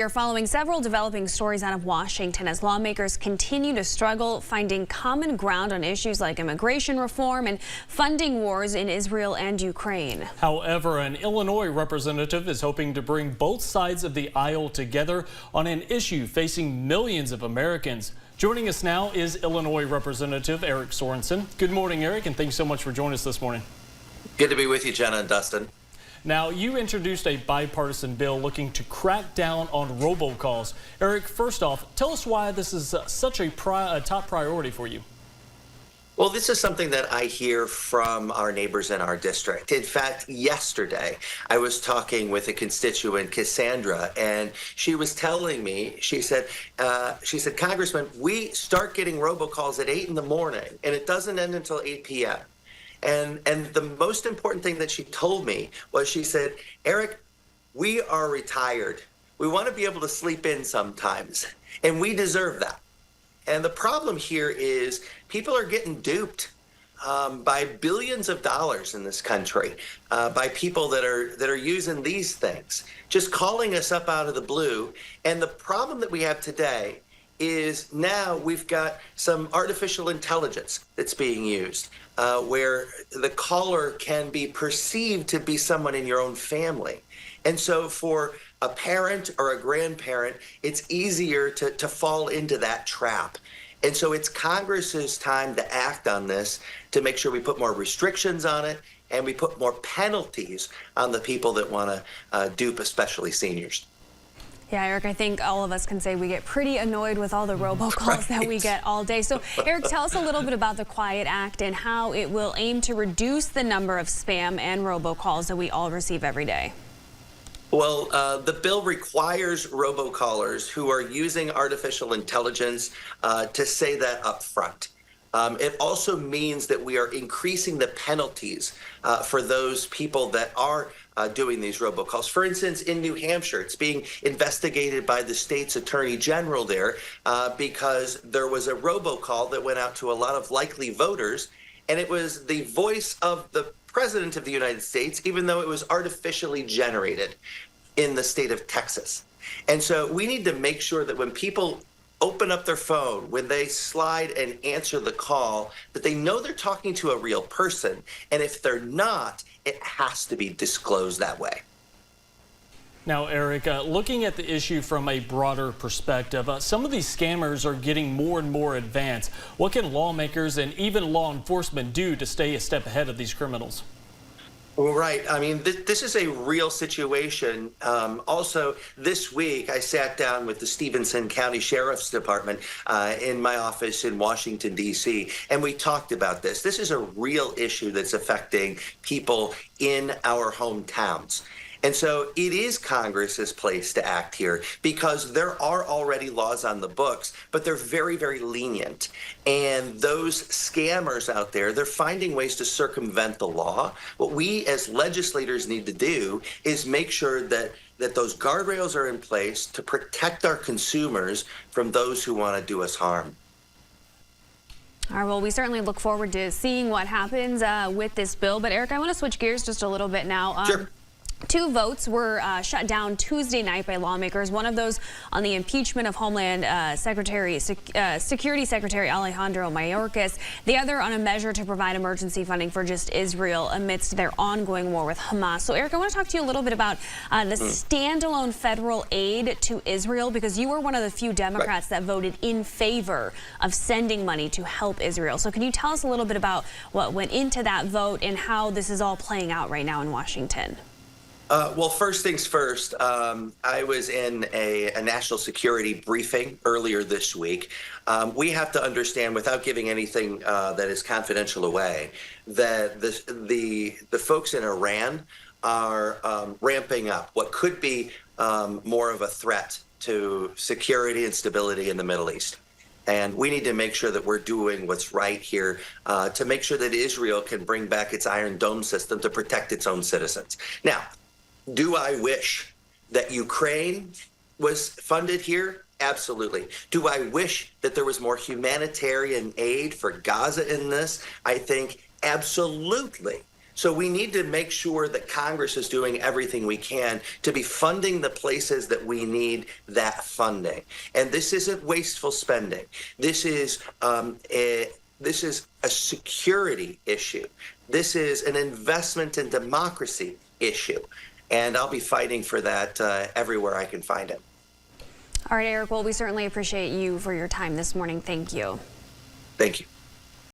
You're following several developing stories out of Washington as lawmakers continue to struggle finding common ground on issues like immigration reform and funding wars in Israel and Ukraine. However, an Illinois representative is hoping to bring both sides of the aisle together on an issue facing millions of Americans. Joining us now is Illinois Representative Eric Sorensen. Good morning, Eric, and thanks so much for joining us this morning. Good to be with you, Jenna and Dustin. Now, you introduced a bipartisan bill looking to crack down on robocalls. Eric, first off, tell us why this is such a top priority for you. Well, this is something that I hear from our neighbors in our district. In fact, yesterday, I was talking with a constituent, Cassandra, and she was telling me, she said, Congressman, we start getting robocalls at 8 in the morning, and it doesn't end until 8 p.m. And the most important thing that she told me was, she said, Eric, we are retired. We want to be able to sleep in sometimes, and we deserve that. And the problem here is people are getting duped by billions of dollars in this country by people that are using these things, just calling us up out of the blue. And the problem that we have today is now we've got some artificial intelligence that's being used where the caller can be perceived to be someone in your own family. And so for a parent or a grandparent, it's easier to fall into that trap. And so it's Congress's time to act on this, to make sure we put more restrictions on it and we put more penalties on the people that want to dupe, especially seniors. Yeah, Eric, I think all of us can say we get pretty annoyed with all the robocalls that we get all day. So, Eric, tell us a little bit about the Quiet Act and how it will aim to reduce the number of spam and robocalls that we all receive every day. Well, the bill requires robocallers who are using artificial intelligence to say that up front. It also means that we are increasing the penalties for those people that are doing these robocalls. For instance, in New Hampshire, it's being investigated by the state's attorney general there because there was a robocall that went out to a lot of likely voters, and it was the voice of the President of the United States, even though it was artificially generated in the state of Texas. And so we need to make sure that when people open up their phone, when they slide and answer the call, that they know they're talking to a real person. And if they're not, it has to be disclosed that way. Now, Eric, looking at the issue from a broader perspective, some of these scammers are getting more and more advanced. What can lawmakers and even law enforcement do to stay a step ahead of these criminals? Well, right. I mean, this is a real situation. Also, this week, I sat down with the Stephenson County Sheriff's Department in my office in Washington, D.C., and we talked about this. This is a real issue that's affecting people in our hometowns. And so it is Congress's place to act here because there are already laws on the books, but they're very, very lenient. And those scammers out there, they're finding ways to circumvent the law. What we as legislators need to do is make sure that those guardrails are in place to protect our consumers from those who want to do us harm. All right, well, we certainly look forward to seeing what happens with this bill. But, Eric, I want to switch gears just a little bit now. Sure. 2 votes were shut down Tuesday night by lawmakers. One of those on the impeachment of Homeland Security Secretary Alejandro Mayorkas. The other on a measure to provide emergency funding for just Israel amidst their ongoing war with Hamas. So, Eric, I want to talk to you a little bit about the standalone federal aid to Israel, because you were one of the few Democrats that voted in favor of sending money to help Israel. So can you tell us a little bit about what went into that vote and how this is all playing out right now in Washington? Well, first things first, I was in a national security briefing earlier this week. We have to understand, without giving anything that is confidential away, that the folks in Iran are ramping up what could be more of a threat to security and stability in the Middle East. And we need to make sure that we're doing what's right here to make sure that Israel can bring back its Iron Dome system to protect its own citizens. Now, do I wish that Ukraine was funded here? Absolutely. Do I wish that there was more humanitarian aid for Gaza in this? I think absolutely. So we need to make sure that Congress is doing everything we can to be funding the places that we need that funding. And this isn't wasteful spending. This is a security issue. This is an investment in democracy issue. And I'll be fighting for that everywhere I can find it. All right, Eric, well, we certainly appreciate you for your time this morning. Thank you. Thank you.